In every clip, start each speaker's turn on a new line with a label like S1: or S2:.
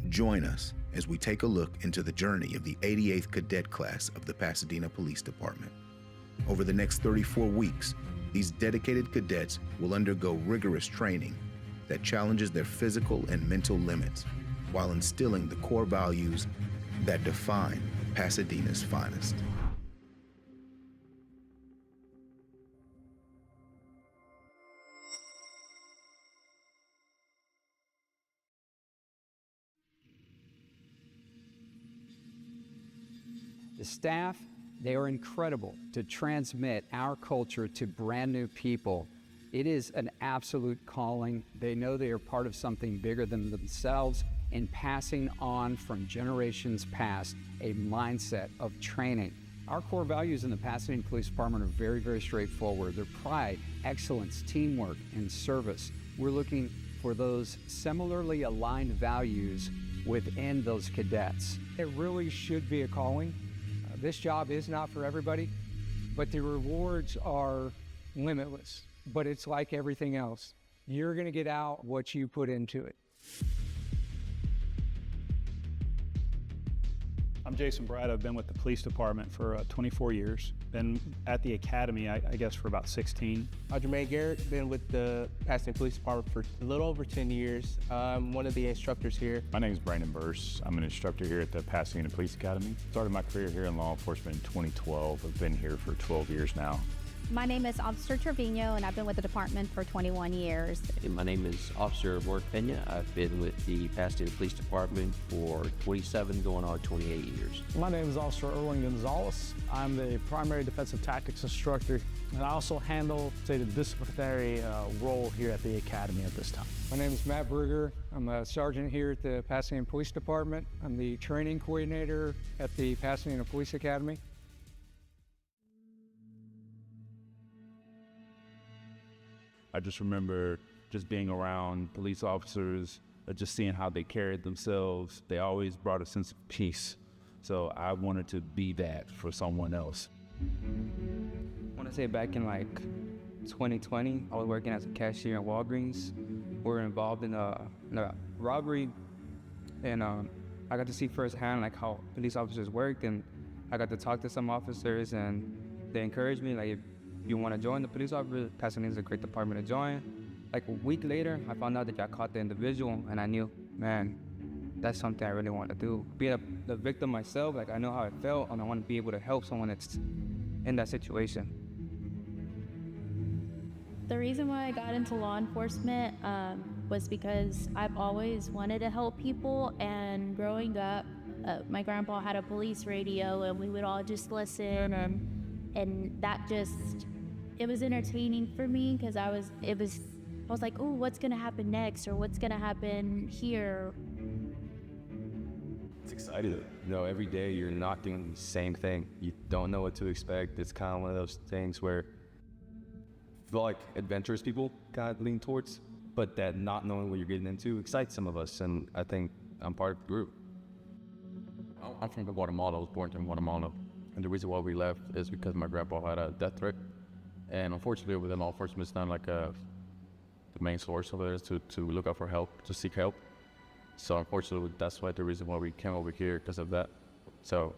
S1: Join us as we take a look into the journey of the 88th Cadet class of the Pasadena Police Department. Over the next 34 weeks, these dedicated cadets will undergo rigorous training that challenges their physical and mental limits while instilling the core values that define Pasadena's finest.
S2: The staff, they are incredible to transmit our culture to brand new people. It is an absolute calling. They know they are part of something bigger than themselves and passing on from generations past a mindset of training. Our core values in the Pasadena Police Department are very, very straightforward. They're pride, excellence, teamwork, and service. We're looking for those similarly aligned values within those cadets.
S3: It really should be a calling. This job is not for everybody, but the rewards are limitless. But it's like everything else. You're gonna get out what you put into it.
S4: I'm Jason Brad. I've been with the police department for 24 years. Been at the academy, I guess, for about 16.
S5: I'm Jermaine Garrett. Been with the Pasadena Police Department for a little over 10 years. I'm one of the instructors here.
S6: My name is Brandon Burse. I'm an instructor here at the Pasadena Police Academy. Started my career here in law enforcement in 2012. I've been here for 12 years now.
S7: My name is Officer Trevino, and I've been with the department for 21 years.
S8: My name is Officer Mark Pena. I've been with the Pasadena Police Department for 27, going on 28 years.
S9: My name is Officer Erwin Gonzalez. I'm the primary defensive tactics instructor, and I also handle, the disciplinary role here at the Academy at this time.
S3: My name is Matt Brugger. I'm a sergeant here at the Pasadena Police Department. I'm the training coordinator at the Pasadena Police Academy.
S6: I just remember just being around police officers, just seeing how they carried themselves. They always brought a sense of peace. So I wanted to be that for someone else.
S10: I want to say back in 2020, I was working as a cashier in Walgreens. We were involved in a robbery, and I got to see firsthand how police officers worked, and I got to talk to some officers, and they encouraged me, if you want to join the police officer, Pasadena is a great department to join. A week later, I found out that I caught the individual, and I knew, man, that's something I really want to do. Being the victim myself, I know how it felt, and I want to be able to help someone that's in that situation.
S7: The reason why I got into law enforcement was because I've always wanted to help people, and growing up, my grandpa had a police radio, and we would all just listen, and that just, it was entertaining for me because I was like, oh, what's gonna happen next, or what's gonna happen here?
S11: It's exciting. Every day you're not doing the same thing. You don't know what to expect. It's kind of one of those things where I feel like adventurous people kind of lean towards, but that not knowing what you're getting into excites some of us, and I think I'm part of the group. I'm from Guatemala. I was born in Guatemala, and the reason why we left is because my grandpa had a death threat, and unfortunately within law enforcement it's not the main source of it is to look out for help, to seek help. So unfortunately that's the reason why we came over here, because of that. So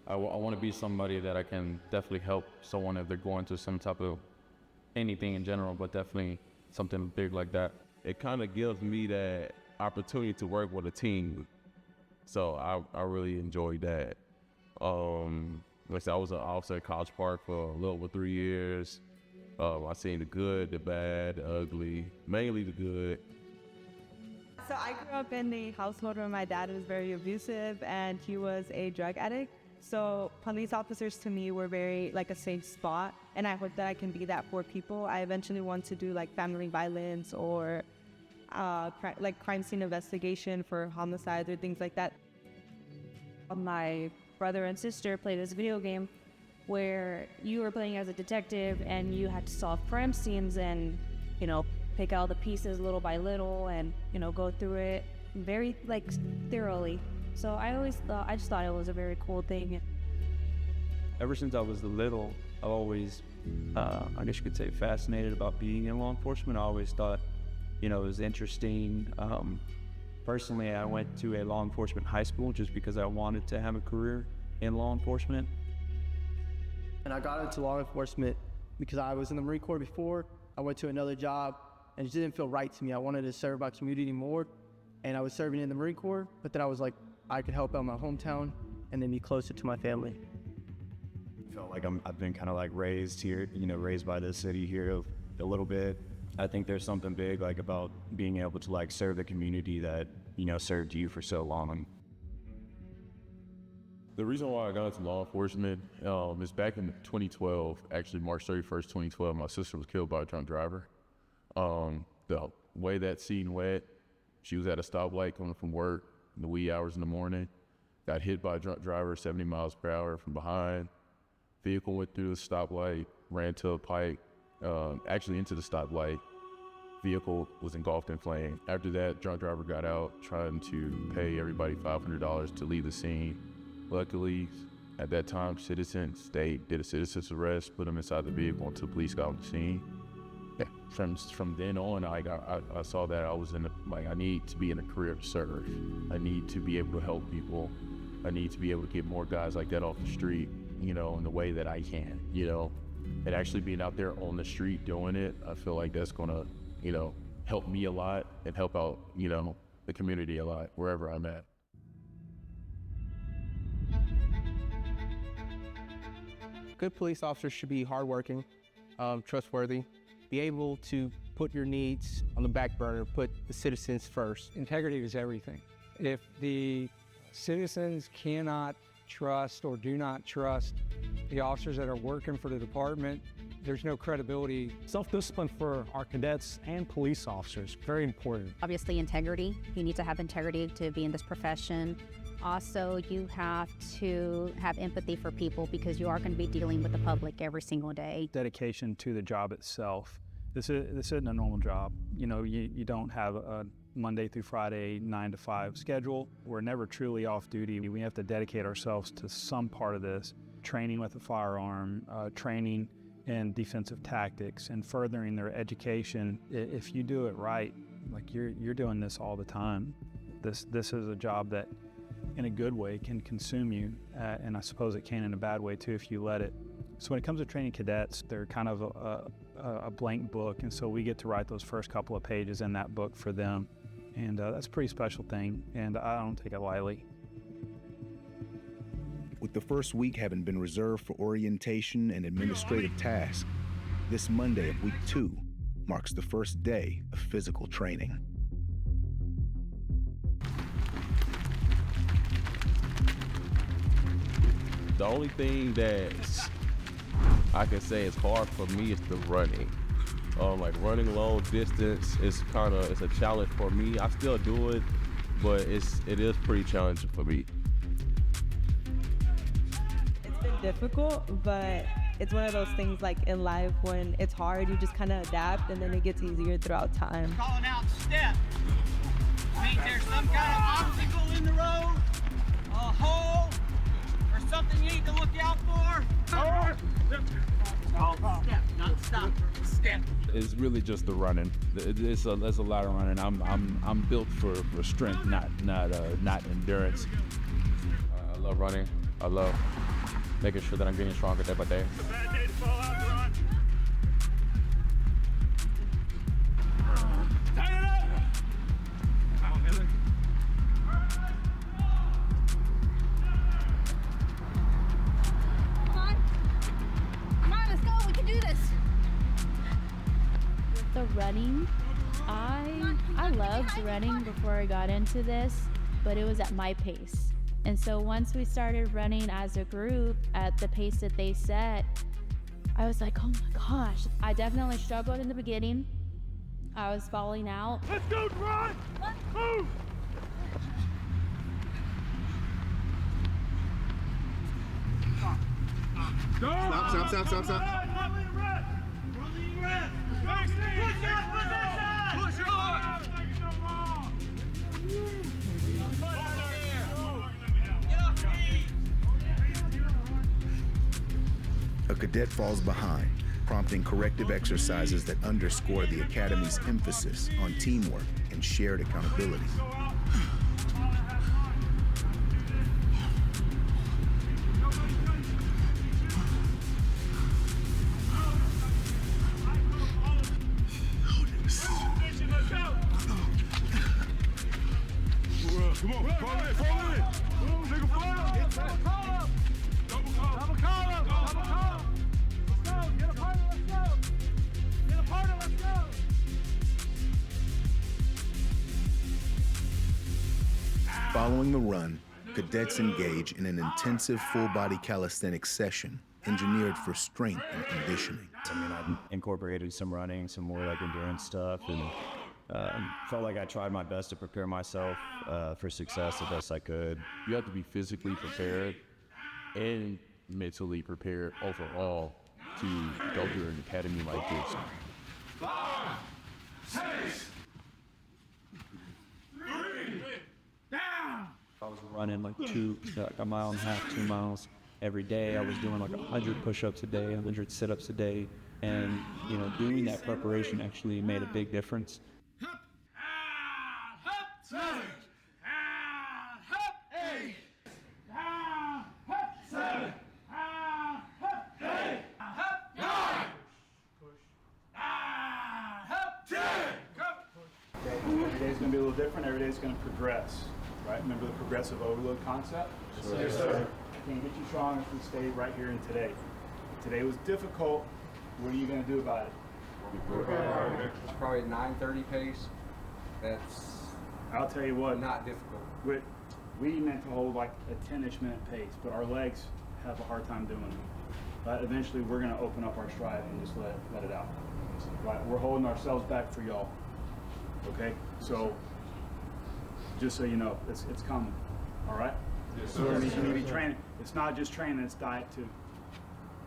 S11: I want to be somebody that I can definitely help someone if they're going through some type of anything in general, but definitely something big like that.
S12: It kind of gives me that opportunity to work with a team. So I really enjoyed that. Like I said, I was an officer at College Park for a little over 3 years. I seen the good, the bad, the ugly, mainly the good.
S13: So I grew up in the household where my dad was very abusive and he was a drug addict. So police officers to me were very a safe spot, and I hope that I can be that for people. I eventually want to do family violence or crime scene investigation for homicides or things like that.
S14: My brother and sister played this video game where you were playing as a detective and you had to solve crime scenes and, pick out the pieces little by little and, go through it very thoroughly. So I just thought it was a very cool thing.
S10: Ever since I was little, I've always, I guess you could say, fascinated about being in law enforcement. I always thought, it was interesting,
S15: Personally, I went to a law enforcement high school just because I wanted to have a career in law enforcement.
S5: And I got into law enforcement because I was in the Marine Corps before. I went to another job and it just didn't feel right to me. I wanted to serve my community more, and I was serving in the Marine Corps, but then I was like, I could help out my hometown and then be closer to my family.
S16: I felt like I've been kind of like raised here, raised by the city here a little bit. I think there's something big like about being able to like serve the community that, served you for so long.
S12: The reason why I got into law enforcement is back in 2012, actually March 31st, 2012, my sister was killed by a drunk driver. The way that scene went, she was at a stoplight coming from work in the wee hours in the morning, got hit by a drunk driver 70 miles per hour from behind. Vehicle went through the stoplight, ran to a pike, actually into the stoplight. Vehicle was engulfed in flame. After that, drunk driver got out trying to pay everybody $500 to leave the scene. Luckily, at that time, citizens, they did a citizen's arrest, put them inside the vehicle until police got on the scene. From then on, I saw that I was I need to be in a career to serve. I need to be able to help people. I need to be able to get more guys like that off the street, in the way that I can, And actually being out there on the street doing it, I feel like that's gonna, help me a lot and help out, the community a lot, wherever I'm at.
S5: Good police officers should be hardworking, trustworthy, be able to put your needs on the back burner, put the citizens first.
S3: Integrity is everything. If the citizens cannot trust or do not trust the officers that are working for the department, there's no credibility.
S9: Self-discipline for our cadets and police officers, very important.
S17: Obviously, integrity. You need to have integrity to be in this profession. Also, you have to have empathy for people because you are going to be dealing with the public every single day.
S4: Dedication to the job itself. This isn't a normal job. You don't have a Monday through Friday 9 to 5 schedule. We're never truly off duty. We have to dedicate ourselves to some part of this. Training with a firearm, training in defensive tactics, and furthering their education. If you do it right, like you're doing this all the time. This is a job that, in a good way, can consume you, and I suppose it can in a bad way too if you let it. So when it comes to training cadets, they're kind of a blank book, and so we get to write those first couple of pages in that book for them, and that's a pretty special thing, and I don't take it lightly.
S1: With the first week having been reserved for orientation and administrative tasks, this Monday of week 2 marks the first day of physical training.
S12: The only thing that I can say is hard for me is the running. Like running long distance is it's a challenge for me. I still do it, but it is pretty challenging for me.
S13: It's been difficult, but it's one of those things like in life when it's hard, you just kind of adapt and then it gets easier throughout time.
S18: Calling out step. Means there's some kind of obstacle in the road, a hole, or something you need to look out for. Step, not stop. Step.
S6: It's really just the running. There's a lot of running. I'm built for strength, not endurance.
S11: I love running. I love making sure that I'm getting stronger day by day.
S7: The running, I loved running before I got into this, but it was at my pace. And so once we started running as a group at the pace that they set, I was like, oh my gosh. I definitely struggled in the beginning. I was falling out.
S18: Let's go, run! Let's move!
S1: Stop. A cadet falls behind, prompting corrective exercises that underscore the Academy's emphasis on teamwork and shared accountability.
S19: Come on, fall in. Nigga, fall in. Double collar. Double collar. Let's go. Get a partner, let's go.
S1: Following the run, cadets engage in an intensive full-body calisthenics session engineered for strength and conditioning.
S16: I mean, I incorporated some running, some more like endurance stuff, and felt like I tried my best to prepare myself for success the best I could.
S12: You have to be physically prepared and mentally prepared overall to go through an academy like this.
S19: 5, 6, 3, down.
S15: I was running like a mile and a half, 2 miles every day. I was doing like 100 push-ups a day, 100 sit-ups a day, and doing that preparation actually made a big difference.
S19: 7, 8, 7, 8, 9, 10.
S4: Every day's going to be a little different. Every day's going to progress, right? Remember the progressive overload concept?
S19: Yes, sir.
S4: Can't get you strong if we stay right here in today. If today was difficult, what are you going to do about it?
S2: It's probably 9:30 pace. That's
S4: I'll tell you what.
S2: not difficult.
S4: We meant to hold like a 10-ish minute pace, but our legs have a hard time doing it. But eventually we're going to open up our stride and just let it out. Right? We're holding ourselves back for y'all. Okay? So just so you know, it's coming. All right?
S19: Yes, sir.
S4: You need to be training. It's not just training, it's diet too.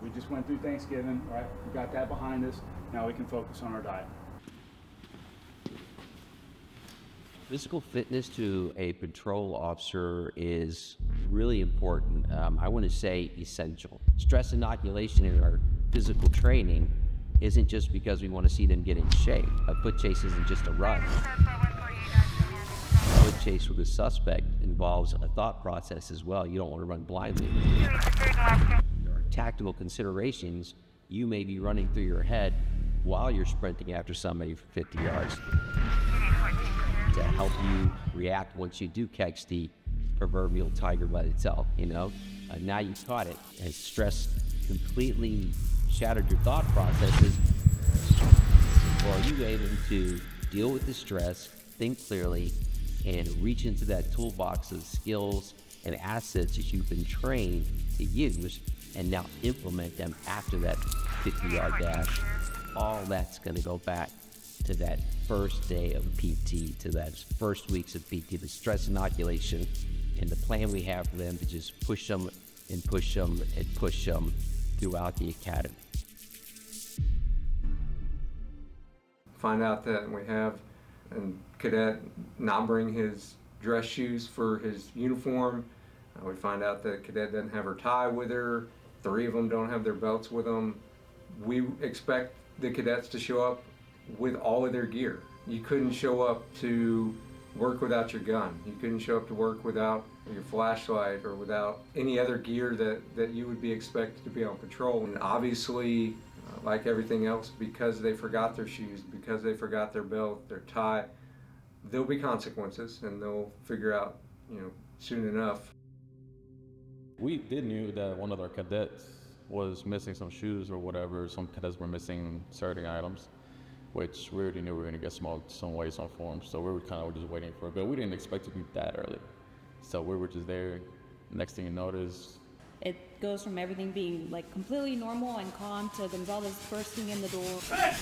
S4: We just went through Thanksgiving, right? We got that behind us. Now we can focus on our diet.
S8: Physical fitness to a patrol officer is really important. I want to say essential. Stress inoculation in our physical training isn't just because we want to see them get in shape. A foot chase isn't just a run. A foot chase with a suspect involves a thought process as well. You don't want to run blindly. There are tactical considerations you may be running through your head while you're sprinting after somebody for 50 yards to help you react once you do catch the proverbial tiger by the tail, now you caught it, and stress completely shattered your thought processes. Well, are you able to deal with the stress, think clearly, and reach into that toolbox of skills and assets that you've been trained to use, and now implement them after that 50-yard dash? All that's going to go back to that first day of PT, to that first weeks of PT, the stress inoculation, and the plan we have for them to just push them and push them and push them throughout the academy.
S2: Find out that we have a cadet not bring his dress shoes for his uniform. We find out that a cadet doesn't have her tie with her. 3 of them don't have their belts with them. We expect the cadets to show up with all of their gear. You couldn't show up to work without your gun. You couldn't show up to work without your flashlight or without any other gear that you would be expected to be on patrol. And obviously, like everything else, because they forgot their shoes, because they forgot their belt, their tie, there'll be consequences, and they'll figure out, soon enough.
S11: We did knew that one of our cadets was missing some shoes or whatever. Some cadets were missing certain items, which we already knew we were going to get some way, some form. So we were kind of just waiting for it, but we didn't expect to be that early. So we were just there. Next thing you notice,
S14: It goes from everything being like completely normal and calm to Gonzalez bursting in the door.
S19: Hey!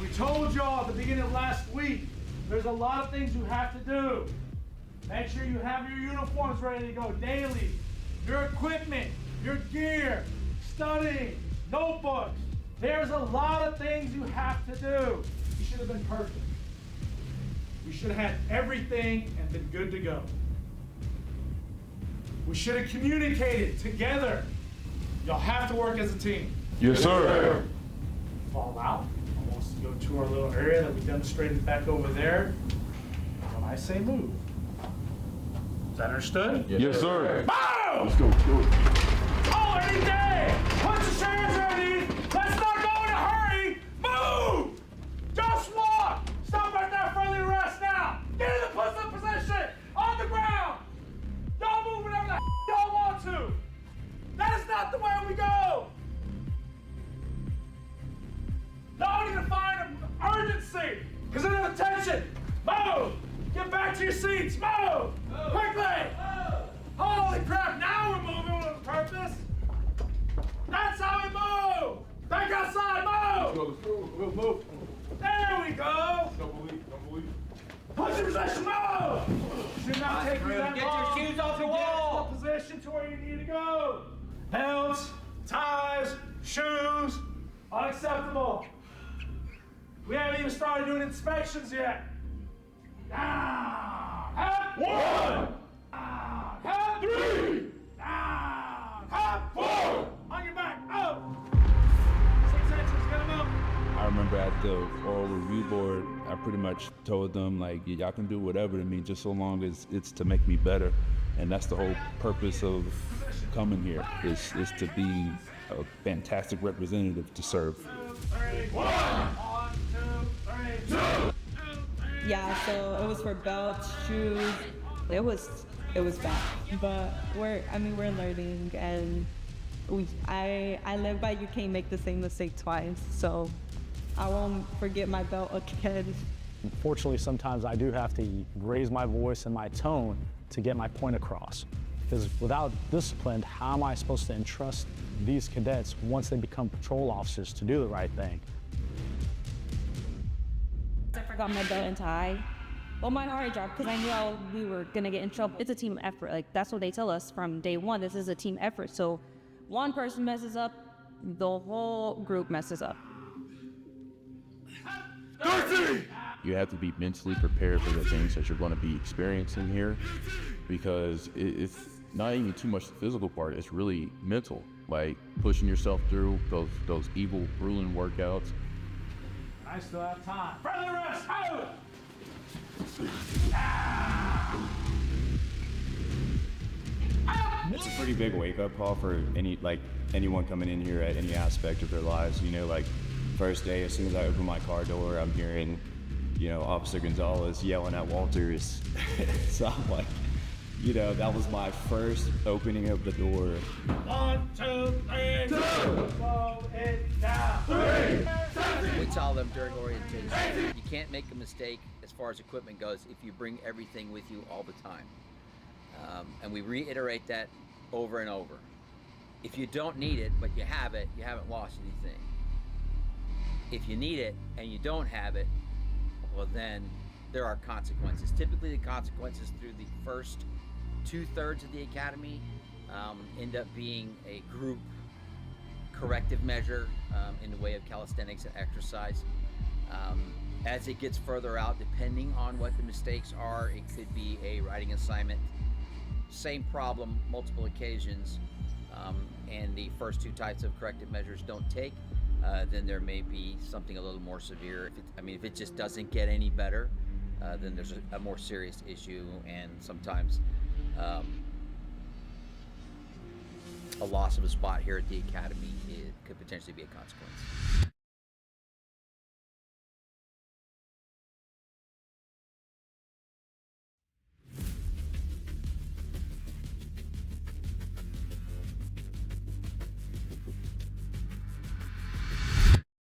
S19: We told y'all at the beginning of last week, there's a lot of things you have to do. Make sure you have your uniforms ready to go daily. Your equipment, your gear, studying, notebooks. There's a lot of things you have to do. You should have been perfect. We should have had everything and been good to go. We should have communicated together. Y'all have to work as a team.
S12: Yes, sir.
S19: Fall out. I want us to go to our little area that we demonstrated back over there. When I say move. Is that understood?
S12: Yes, sir.
S19: Bow!
S12: Let's go.
S19: Oh, any day! Put your hands ready! Let's not go in a hurry! Move! Just walk! Stop right there, friendly arrest now! Get in the push-up position! move. There we go. Don't believe. Punch in possession mode. Should not take you that long.
S18: Get your shoes off the wall.
S19: Get to the position to where you need to go. Belts, ties, shoes, unacceptable. We haven't even started doing inspections yet. Down, half one. Down, half three. Down, half four. On your back, up. 6 inches, get them up.
S6: I remember at the oral review board, I pretty much told them, like, y'all can do whatever to me, just so long as it's to make me better. And that's the whole purpose of coming here, is to be a fantastic representative to serve.
S19: 1, 2, 3, 2.
S13: Yeah, so it was for belts, shoes. It was bad, but we're learning, and I live by you can't make the same mistake twice, so I won't forget my belt again.
S9: Unfortunately, sometimes I do have to raise my voice and my tone to get my point across. Because without discipline, how am I supposed to entrust these cadets once they become patrol officers to do the right thing?
S14: I forgot my belt and tie. Well, my heart dropped because I knew we were gonna get in trouble. It's a team effort. Like, that's what they tell us from day one. This is a team effort. So one person messes up, the whole group messes up.
S6: You have to be mentally prepared for the things that you're going to be experiencing here, because it's not even too much the physical part, it's really mental, like pushing yourself through those evil, grueling workouts.
S19: I still have time. Further rest, out!
S16: It's a pretty big wake-up call for anyone coming in here at any aspect of their lives. You know, like first day, as soon as I open my car door, I'm hearing, Officer Gonzalez yelling at Walters. So I'm like, that was my first opening of the door.
S19: 1, 2, 3, 2. Slow it down. 3.
S20: We tell them during orientation, you can't make a mistake as far as equipment goes if you bring everything with you all the time. And we reiterate that over and over. If you don't need it, but you have it, you haven't lost anything. If you need it and you don't have it, well, then there are consequences. Typically, the consequences through the first 2/3 of the academy end up being a group corrective measure in the way of calisthenics and exercise. As it gets further out, depending on what the mistakes are, it could be a riding assignment. Same problem, multiple occasions, and the first 2 types of corrective measures don't take, then there may be something a little more severe. If it just doesn't get any better, then there's a more serious issue, and sometimes a loss of a spot here at the academy could potentially be a consequence.